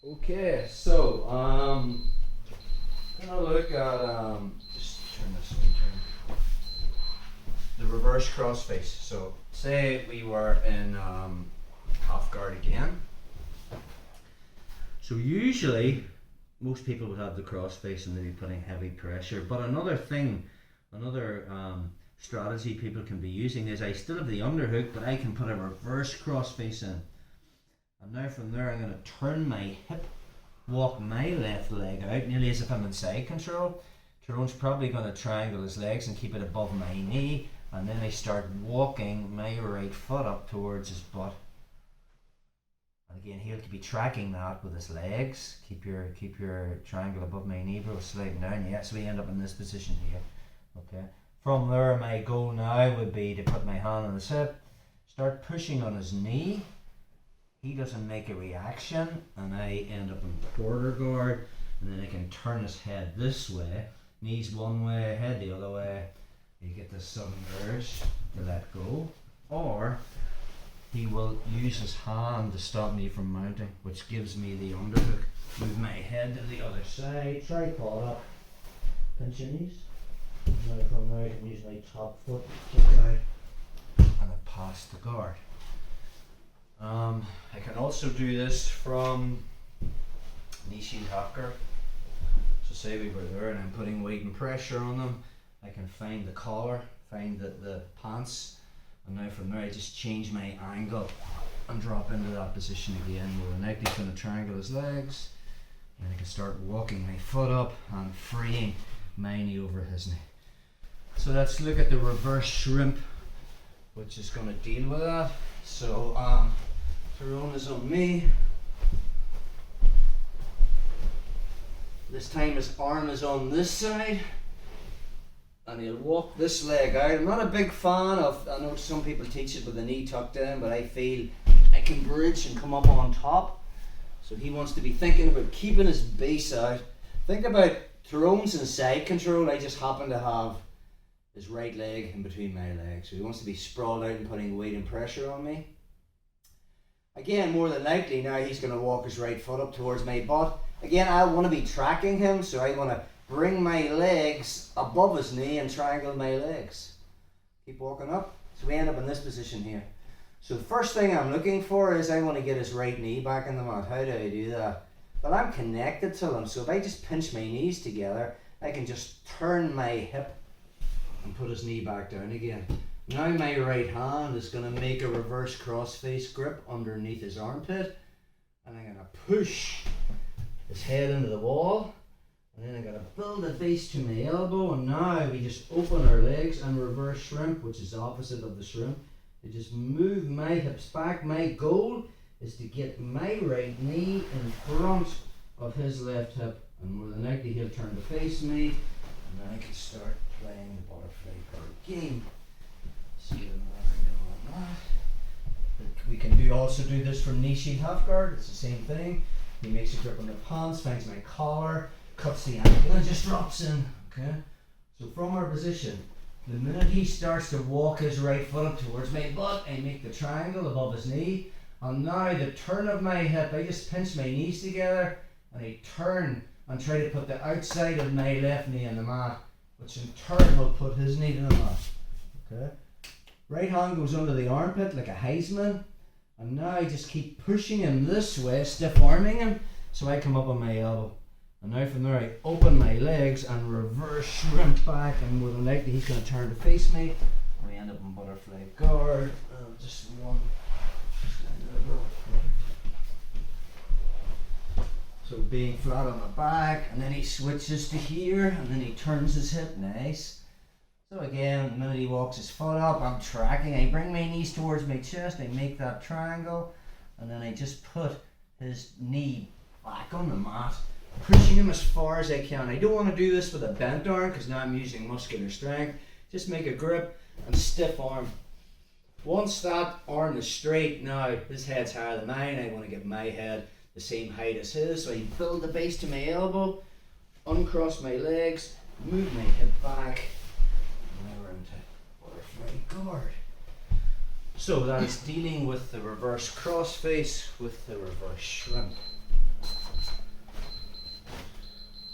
Okay, so gonna look at just turn this way, turn the reverse crossface. So say we were in half guard again. So usually most people would have the crossface and they'd be putting heavy pressure. But another strategy people can be using is I still have the underhook, but I can put a reverse crossface in. And now from there I'm going to turn my hip, walk my left leg out, nearly as if I'm in side control. Tyrone's probably going to triangle his legs and keep it above my knee, and then I start walking my right foot up towards his butt. And again, he'll be tracking that with his legs. Keep your triangle above my knee, bro, sliding down. Yeah, so we end up in this position here. Okay. From there, my goal now would be to put my hand on his hip, start pushing on his knee. He doesn't make a reaction, and I end up in quarter guard, and then I can turn his head this way, knees one way, head the other way. You get this sudden urge to let go, or he will use his hand to stop me from mounting, which gives me the underhook. Move my head to the other side, tripod up, pinch your knees. Now from there I can use my top foot, kick out, and I pass the guard. I can also do this from knee shield half guard. So say we were there and I'm putting weight and pressure on them, I can find the collar, find the pants, and now from there I just change my angle and drop into that position again where the neck is going to triangle his legs, and I can start walking my foot up and freeing my knee over his knee. So let's look at the reverse shrimp, which is going to deal with that. So Tyrone is on me. This time his arm is on this side, and he'll walk this leg out. I'm not a big fan of, I know some people teach it with the knee tucked in, but I feel I can bridge and come up on top. So he wants to be thinking about keeping his base out. Think about Tyrone's in side control. I just happen to have his right leg in between my legs. So he wants to be sprawled out and putting weight and pressure on me. Again, more than likely now he's going to walk his right foot up towards my butt. Again, I want to be tracking him, so I want to bring my legs above his knee and triangle my legs. Keep walking up. So we end up in this position here. So the first thing I'm looking for is I want to get his right knee back in the mat. How do I do that? Well, I'm connected to him, so if I just pinch my knees together, I can just turn my hip and put his knee back down again. Now my right hand is going to make a reverse crossface grip underneath his armpit, and I'm going to push his head into the wall, and then I'm going to build a base to my elbow, and now we just open our legs and reverse shrimp, which is the opposite of the shrimp. I just move my hips back. My goal is to get my right knee in front of his left hip, and more than likely he'll turn to face me, and then I can start playing the butterfly guard game. We can also do this from knee shield half guard. It's the same thing. He makes a grip on the pants, finds my collar, cuts the ankle, and just drops in. Okay. So from our position, the minute he starts to walk his right foot up towards my butt, I make the triangle above his knee. And now the turn of my hip, I just pinch my knees together and I turn and try to put the outside of my left knee in the mat, which in turn will put his knee in the mat. Okay. Right hand goes under the armpit like a Heisman, and now I just keep pushing him this way, stiff arming him, so I come up on my elbow. And now from there I open my legs and reverse shrimp back, and more than likely he's going to turn to face me, and we end up in butterfly guard. Just one. So being flat on the back, and then he switches to here, and then he turns his hip, nice. So again, the minute he walks his foot up, I'm tracking. I bring my knees towards my chest, I make that triangle, and then I just put his knee back on the mat, pushing him as far as I can. I don't want to do this with a bent arm because now I'm using muscular strength. Just make a grip and stiff arm. Once that arm is straight, now his head's higher than mine. I want to get my head the same height as his, so I build the base to my elbow, uncross my legs, move my hip back, guard. So that is dealing with the reverse crossface with the reverse shrimp.